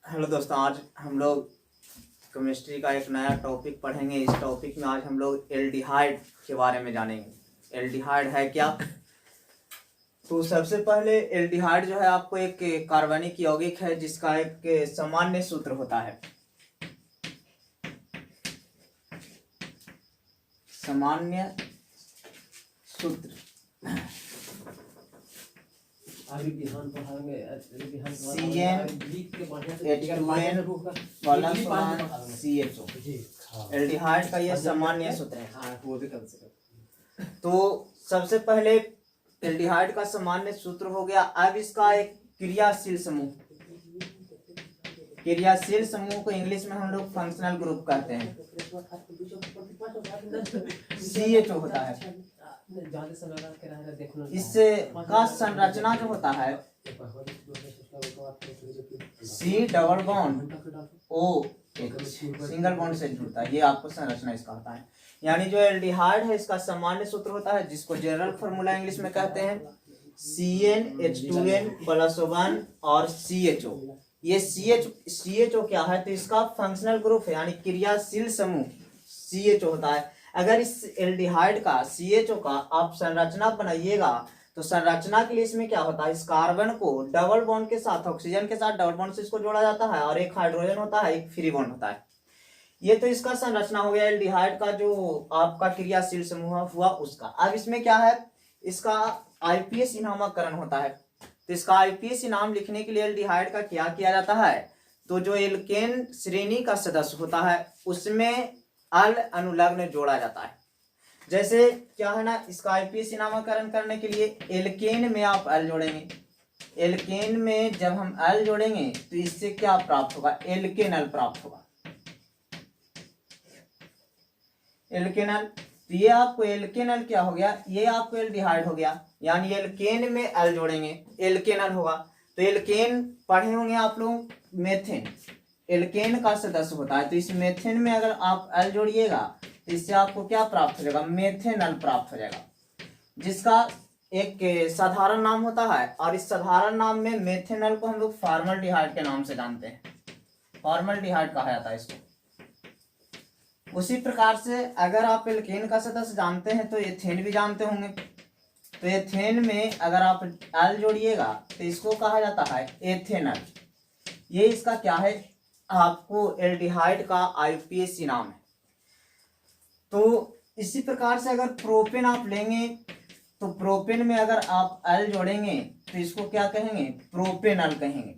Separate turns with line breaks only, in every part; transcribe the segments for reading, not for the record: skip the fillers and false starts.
Hello दोस्तों, आज हम लोग केमिस्ट्री का एक नया टॉपिक पढ़ेंगे। इस टॉपिक में आज हम लोग एल्डिहाइड के बारे में जानेंगे। एल्डिहाइड है क्या? तो सबसे पहले एल्डिहाइड जो है आपको एक कार्बनिक यौगिक है जिसका एक सामान्य सूत्र होता है। सामान्य सूत्र एल्डिहाइड का ये सामान्य सूत्र है। वो भी तो सबसे पहले एल्डिहाइड का सामान्य सूत्र हो गया। अब इसका एक क्रियाशील समूह को इंग्लिश में हम लोग फंक्शनल ग्रुप कहते हैं। CHO होता है। इससे का संरचना जो होता है C double bond O single bond से जुड़ता है। ये आपको संरचना इसका होता है। यानी जो एल्डिहाइड है इसका सामान्य सूत्र होता है जिसको जनरल फॉर्मूला इंग्लिश में कहते हैं CnH2n+1 और CHO। ये CHO क्या है? तो इसका फंक्शनल ग्रुप है, यानी क्रियाशील समूह CHO होता है। अगर इस एल्डिहाइड का CHO का आप संरचना बनाइएगा तो संरचना के लिए इसमें क्या होता है, इस कार्बन को डबल बॉन्ड के साथ, ऑक्सीजन के साथ डबल बॉन्ड से इसको जोड़ा जाता है और एक हाइड्रोजन होता है, एक फ्री बॉन्ड होता है। ये तो इसका संरचना हो गया एल्डिहाइड का, जो आपका क्रियाशील समूह हुआ उसका। अब इसमें क्या है, इसका IPS नामकरण होता है। तो इसका IPS नाम लिखने के लिए एल्डिहाइड का क्या किया जाता है, तो जो एल्केन श्रेणी का सदस्य होता है उसमें अल अनुलग्न जोड़ा जाता है। जैसे क्या है ना, इसका IPS नामकरण करने के लिए एल्केन में आप अल जोड़ेंगे। एल्केन में जब हम अल जोड़ेंगे तो इससे क्या प्राप्त होगा, एल्केनल प्राप्त होगा। एल्केनल, तो ये आपको एल्केनल क्या हो गया, ये आपको एल्डिहाइड हो गया। यानी एल्केन में अल जोड़ेंगे एल्केनल होगा। तो एल्केन पढ़े होंगे आप लोग, मेथेन एल्केन का सदस्य होता है। तो इस मेथेन में अगर आप अल जोड़िएगा तो इससे आपको क्या प्राप्त हो जाएगा, मेथेनल प्राप्त हो जाएगा, जिसका एक साधारण नाम होता है। और इस साधारण नाम में मेथेनल को हम लोग फॉर्मल्डिहाइड के नाम से जानते हैं। फॉर्मल्डिहाइड कहा जाता है इसको। उसी प्रकार से अगर आप एल्केन का सदस्य जानते हैं तो एथेन भी जानते होंगे। तो एथेन में अगर आप अल जोड़िएगा तो इसको कहा जाता है एथेनल। ये इसका क्या है, आपको एल्डिहाइड का IPS नाम है। तो इसी प्रकार से अगर प्रोपेन आप लेंगे तो प्रोपेन में अगर आप अल जोड़ेंगे तो इसको क्या कहेंगे, प्रोपेनल कहेंगे।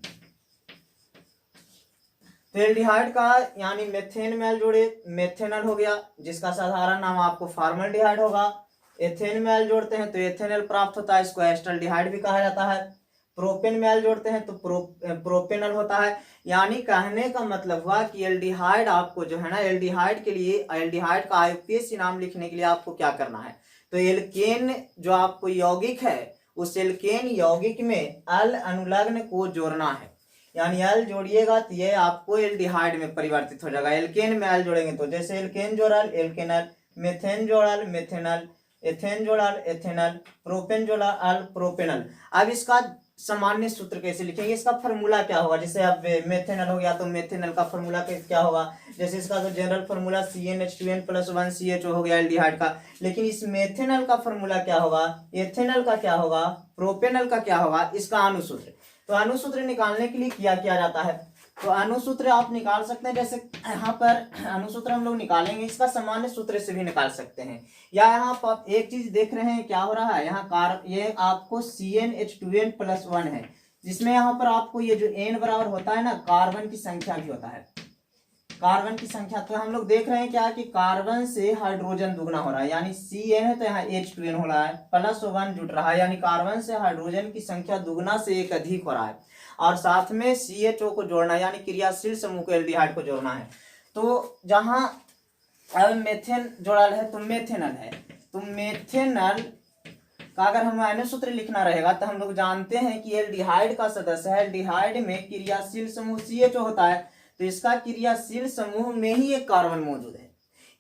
तो एल्डिहाइड का यानी मेथेन में अल जोड़े मेथेनल हो गया, जिसका साधारण नाम आपको फॉर्मल्डिहाइड होगा। एथेन में अल जोड़ते हैं तो एथेनल प्राप्त होता है, इसको एस्टल्डिहाइड भी कहा जाता है। प्रोपेन में अल जोड़ते हैं तो प्रोपेनल होता है। यानी कहने का मतलब हुआ कि एल्डिहाइड आपको जो है ना, एल्डिहाइड के लिए एल्डिहाइड का IPS नाम लिखने के लिए आपको क्या करना है, तो एल्केन जो आपको यौगिक है उस एल्केन यौगिक में अल अनुलग्न को जोड़ना है। यानी अल जोड़िएगा तो ये आपको एल्डिहाइड में परिवर्तित हो जाएगा। एल्केन में अल जोड़ेंगे तो जैसे एल्केन जोड़ल एल्केनल, मेथेन जोड़ल मेथेनल, एथेन जोड़ल एथेनल, प्रोपेन जोड़ल अल प्रोपेनल। अब इसका सामान्य सूत्र कैसे लिखेंगे, इसका फॉर्मूला क्या होगा। जैसे अब मेथेनल हो गया तो मेथेनल का फॉर्मूला क्या होगा, जैसे इसका तो जनरल फॉर्मूला CnH2n+1 CHO हो गया एल्डिहाइड का। लेकिन इस मेथेनल का फॉर्मूला क्या होगा, एथेनल का क्या होगा, प्रोपेनल का क्या होगा, इसका अनुसूत्र। तो अनुसूत्र निकालने के लिए क्या किया जाता है, तो अनुसूत्र आप निकाल सकते हैं। जैसे यहाँ पर अनुसूत्र हम लोग निकालेंगे, इसका सामान्य सूत्र से भी निकाल सकते हैं। या यहाँ पर आप एक चीज देख रहे हैं क्या हो रहा है, यहाँ ये आपको CnH2n+1 है, जिसमें यहाँ पर आपको ये जो n बराबर होता है ना, कार्बन की संख्या भी होता है, कार्बन की संख्या। तो हम लोग देख रहे हैं क्या कि कार्बन से हाइड्रोजन दुगना हो रहा है, यानी Cn है तो यहाँ H2n हो रहा है, +1 जुट रहा है, यानी कार्बन से हाइड्रोजन की संख्या दुगना से एक अधिक हो रहा है। और साथ में CHO को जोड़ना है, यानी क्रियाशील समूह को एल्डिहाइड को जोड़ना है। तो जहां अब मेथेन जोड़ल है तो मेथेनल है, तो मेथेनल का अगर हमें अनुसूत्र लिखना रहेगा तो हम लोग जानते हैं कि एल्डिहाइड का सदस्य है, एल्डिहाइड में क्रियाशील समूह CHO होता है। तो इसका क्रियाशील समूह में ही एक कार्बन मौजूद है,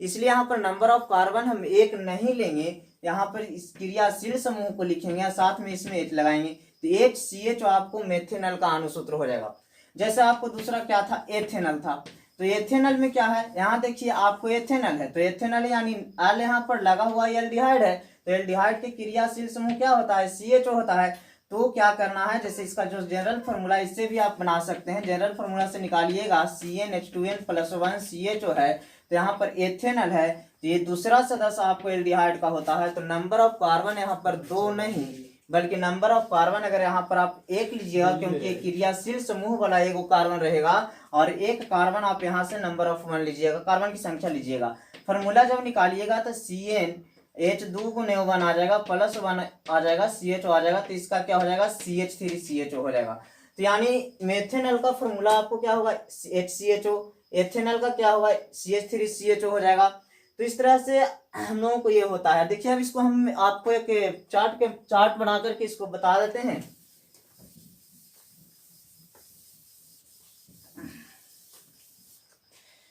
इसलिए यहाँ पर नंबर ऑफ कार्बन हम एक नहीं लेंगे, यहाँ पर इस क्रियाशील समूह को लिखेंगे, साथ में इसमें H लगाएंगे तो HCH आपको मेथेनल का अनुसूत्र हो जाएगा। जैसे आपको दूसरा क्या था, एथेनल था। तो एथेनल में क्या है, यहाँ देखिए आपको एथेनल है, तो एथेनल यानी एल यहाँ पर लगा हुआ एल्डिहाइड है, तो एल्डिहाइड के क्रियाशील समूह क्या होता है, CHO होता है। तो क्या करना है, जैसे इसका जो जनरल फॉर्मूला, इससे भी आप बना सकते हैं, जनरल फॉर्मूला से निकालिएगा, CnH2n+1 CHO है, तो यहाँ पर एथेनल है, तो ये दूसरा सदस्य आपको एल्डिहाइड का होता है। तो नंबर ऑफ कार्बन यहाँ पर 2 नहीं, बल्कि नंबर ऑफ कार्बन अगर यहाँ पर आप 1 लीजिएगा, क्योंकि क्रियाशील समूह वाला एगो कार्बन रहेगा, और एक कार्बन आप यहाँ से नंबर ऑफ 1 लीजिएगा, कार्बन की संख्या लीजिएगा। फॉर्मूला जब निकालिएगा तो CnH 2 × 1 आ जाएगा, +1 आ जाएगा, CHO आ जाएगा, तो इसका क्या हो जाएगा, CH3CHO हो जाएगा। तो यानी मेथेनल का फॉर्मूला आपको क्या होगा, HCHO, एथेनल का क्या होगा, CH3CHO हो जाएगा। तो इस तरह से हम लोगों को ये होता है। देखिए अब इसको हम आपको एक चार्ट बना करके इसको बता देते हैं।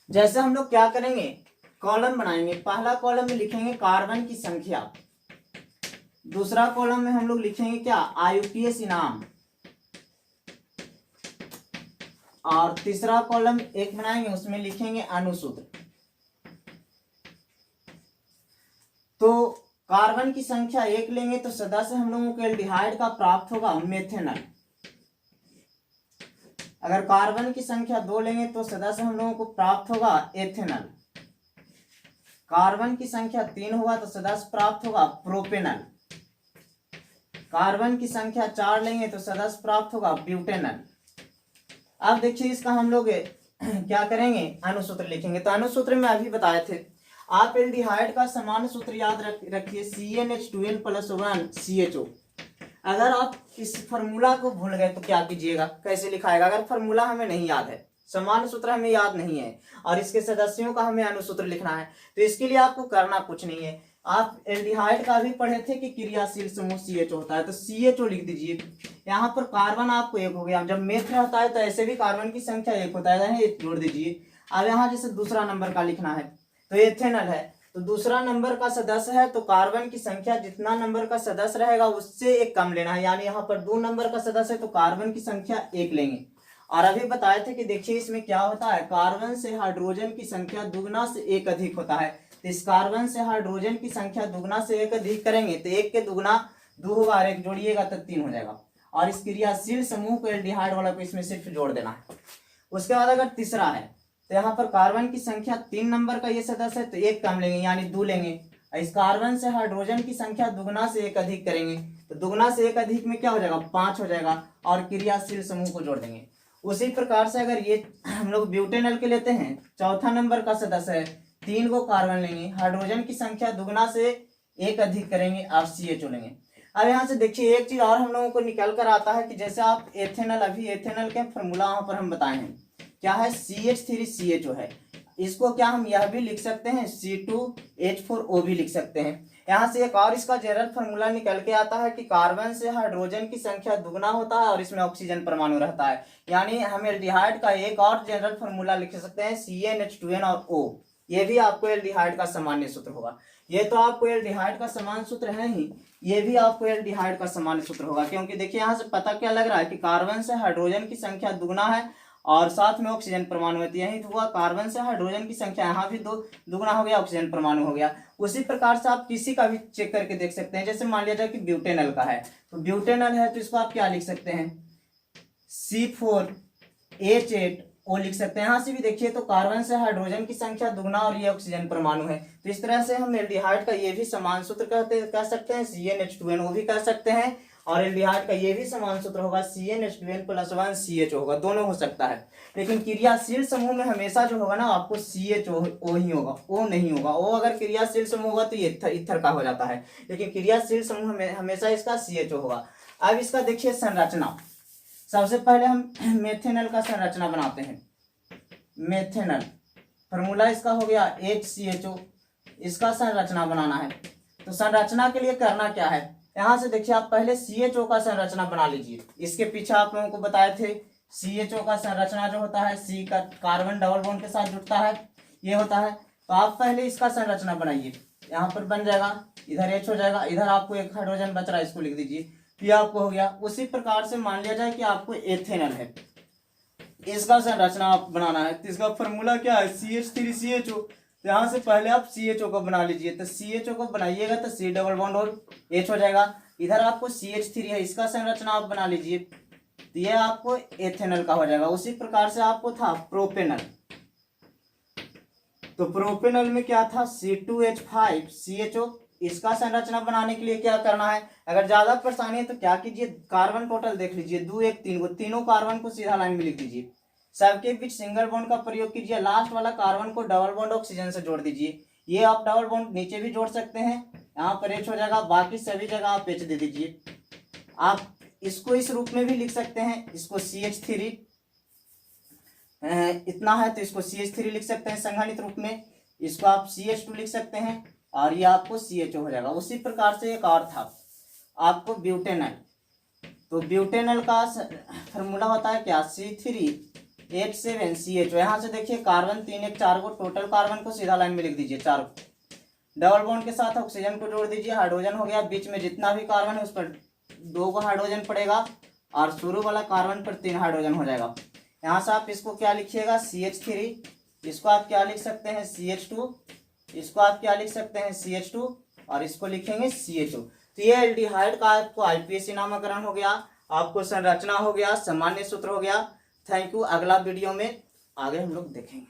जैसे हम लोग क्या करेंगे, कॉलम बनाएंगे, पहला कॉलम में लिखेंगे कार्बन की संख्या, दूसरा कॉलम में हम लोग लिखेंगे क्या, IUPAC इनाम, और तीसरा कॉलम एक बनाएंगे, उसमें लिखेंगे अणुसूत्र। तो कार्बन की संख्या 1 लेंगे तो सदस्य हम लोगों को एल्डिहाइड का प्राप्त होगा मेथेनल। अगर कार्बन की संख्या 2 लेंगे तो सदस्य हम लोगों को प्राप्त होगा एथेनल। कार्बन की संख्या 3 होगा तो सदस्य प्राप्त होगा प्रोपेनल। कार्बन की संख्या 4 लेंगे तो सदस्य प्राप्त होगा ब्यूटेनल। अब देखिए इसका हम लोग क्या करेंगे, अणुसूत्र लिखेंगे। तो अणुसूत्र में अभी बताए थे, आप एल्डिहाइड का समान सूत्र याद रखिए, CnH2n+1 CHO। अगर आप इस फॉर्मूला को भूल गए तो क्या कीजिएगा, कैसे लिखाएगा, अगर फॉर्मूला हमें नहीं याद है, समान सूत्र हमें याद नहीं है, और इसके सदस्यों का हमें अणुसूत्र लिखना है, तो इसके लिए आपको करना कुछ नहीं है। आप एल्डिहाइड का भी पढ़े थे कि क्रियाशील समूह CHO होता है, तो CHO लिख दीजिए। यहाँ पर कार्बन आपको 1 हो गया, जब मेथ रहता है तो ऐसे भी कार्बन की संख्या 1 होता है, एक जोड़ दीजिए। अब यहाँ जैसे दूसरा नंबर का लिखना है, तो एथेनल है, तो दूसरा नंबर का सदस्य है, तो कार्बन की संख्या जितना नंबर का सदस्य रहेगा उससे 1 कम लेना है, यानी यहाँ पर 2 नंबर का सदस्य है तो कार्बन की संख्या 1 लेंगे। और अभी बताए थे कि देखिए इसमें क्या होता है, कार्बन से हाइड्रोजन की संख्या दुगना से 1 अधिक होता है, तो इस कार्बन से हाइड्रोजन की संख्या दुगना से 1 अधिक करेंगे तो 1 के दुगना 2 होगा, और 1 जोड़िएगा तो 3 हो जाएगा, और इस क्रियाशील समूह को एल्डिहाइड वाला को इसमें सिर्फ जोड़ देना है। उसके बाद अगर तीसरा है, तो यहाँ पर कार्बन की संख्या 3 नंबर का ये सदस्य है, तो 1 कम लेंगे यानी 2 लेंगे। इस कार्बन से हाइड्रोजन की संख्या दुगना से 1 अधिक करेंगे, तो दुगना से 1 अधिक में क्या हो जाएगा, 5 हो जाएगा, और क्रियाशील समूह को जोड़ देंगे। उसी प्रकार से अगर ये हम लोग ब्यूटेनल के लेते हैं, चौथा नंबर का सदस्य है, 3 को कार्बन लेंगे, हाइड्रोजन की संख्या दुगना से 1 अधिक करेंगे, और CHO लेंगे। अब यहाँ से देखिए एक चीज और हम लोगों को निकल कर आता है कि जैसे आप एथेनल, अभी एथेनल के फॉर्मूला वहां पर हम बताए हैं, क्या है, CH3CHO है। इसको क्या हम यह भी लिख सकते हैं, C2H4O भी लिख सकते हैं। यहाँ से एक और इसका जनरल फॉर्मूला निकल के आता है कि कार्बन से हाइड्रोजन की संख्या दुगना होता है और इसमें ऑक्सीजन परमाणु रहता है, यानी हम एल्डिहाइड का एक और जनरल फॉर्मूला लिख सकते हैं, CnH2n और O। ये भी आपको एल्डिहाइड का सामान्य सूत्र होगा। ये तो आपको एल्डिहाइड का समान सूत्र है ही, ये भी आपको एल्डिहाइड का सामान्य सूत्र होगा, क्योंकि देखिए यहाँ से पता क्या लग रहा है कि कार्बन से हाइड्रोजन की संख्या दुगना है और साथ में ऑक्सीजन परमाणु होती है, यही तो हुआ, कार्बन से हाइड्रोजन की संख्या यहाँ भी दुगना हो गया, ऑक्सीजन परमाणु हो गया। उसी प्रकार से आप किसी का भी चेक करके देख सकते हैं, जैसे मान लिया जाए कि ब्यूटेनल का है, तो ब्यूटेनल है तो इसको आप क्या लिख सकते हैं, C4H8O लिख सकते हैं। यहाँ से भी देखिए तो कार्बन से हाइड्रोजन की संख्या दुगना और ये ऑक्सीजन परमाणु है, तो इस तरह से हम एल्डिहाइड का ये भी समान सूत्र कह सकते हैं, CnH2n भी कह सकते हैं, और एल्डिहाइड का ये भी समान सूत्र होगा, CnH2n+1 CHO होगा, दोनों हो सकता है। लेकिन क्रियाशील समूह में हमेशा जो होगा ना आपको CHO ही होगा, O नहीं होगा। O अगर क्रियाशील समूह होगा तो ये इथर का हो जाता है, लेकिन क्रियाशील समूह में हमेशा इसका CHO होगा। अब इसका देखिए संरचना, सबसे पहले हम मेथेनल का संरचना बनाते हैं। मेथेनल फॉर्मूला इसका हो गया HCHO, इसका संरचना बनाना है। तो संरचना के लिए करना क्या है, यहाँ से देखिए आप पहले CHO का संरचना बना लीजिए। इसके पीछे आप लोगों को बताए थे CHO का संरचना जो होता है, C का कार्बन डबल बॉन्ड के साथ जुड़ता है, ये होता है। तो आप पहले इसका संरचना बनाइए, यहाँ पर बन जाएगा, इधर H हो जाएगा, इधर आपको एक हाइड्रोजन बच रहा है, इसको लिख दीजिए, ये आपको हो गया। उसी प्रकार से मान लिया जाए कि आपको एथेनल है, इसका संरचना आप बनाना है। तो इसका फॉर्मूला क्या है, CH3CHO। तो यहाँ से पहले आप CHO को बना लीजिए। तो CHO को बनाइएगा तो C डबल बॉन्ड और H हो जाएगा। इधर आपको CH3 है, इसका संरचना आप बना लीजिए। तो ये आपको एथेनॉल का हो जाएगा। उसी प्रकार से आपको था प्रोपेनॉल। तो प्रोपेनॉल में क्या था, C2H5CHO। इसका संरचना बनाने के लिए क्या करना है, अगर ज्यादा परेशानी है तो क्या कीजिए, कार्बन टोटल देख लीजिए, 2 1 3 को, तीनों कार्बन को सीधा लाइन में लिख दीजिए। सबके बीच सिंगल बॉन्ड का प्रयोग कीजिए। लास्ट वाला कार्बन को डबल बॉन्ड ऑक्सीजन से जोड़ दीजिए। ये आप डबल बॉन्ड नीचे भी जोड़ सकते हैं, यहाँ पर H हो जाएगा। बाकी सभी जगह आप H दे दीजिए। आप इसको इस रूप में भी लिख सकते हैं, इसको CH3 इतना है तो इसको CH3 लिख सकते हैं संघनित रूप में। इसको आप CH2 लिख सकते हैं और ये आपको CHO हो जाएगा। उसी प्रकार से एक और था आपको ब्यूटेनॉल। तो ब्यूटेनॉल का फॉर्मूला होता है क्या, C3H7CHO। यहाँ से देखिए कार्बन 3 1 4 को, टोटल कार्बन को सीधा लाइन में लिख दीजिए, 4 डबल बॉन्ड के साथ ऑक्सीजन को जोड़ दीजिए। हाइड्रोजन हो गया, बीच में जितना भी कार्बन है उस पर 2 को हाइड्रोजन पड़ेगा और शुरू वाला कार्बन पर 3 हाइड्रोजन हो जाएगा। यहाँ से आप इसको क्या लिखिएगा, CH3, इसको आप क्या लिख सकते हैं, CH2, इसको आप क्या लिख सकते हैं, CH2, और इसको लिखेंगे CHO। तो ये एल्डिहाइड का आपको IPSC नामकरण हो गया, आपको संरचना हो गया, सामान्य सूत्र हो गया। Thank you. अगला वीडियो में आगे हम लोग देखेंगे।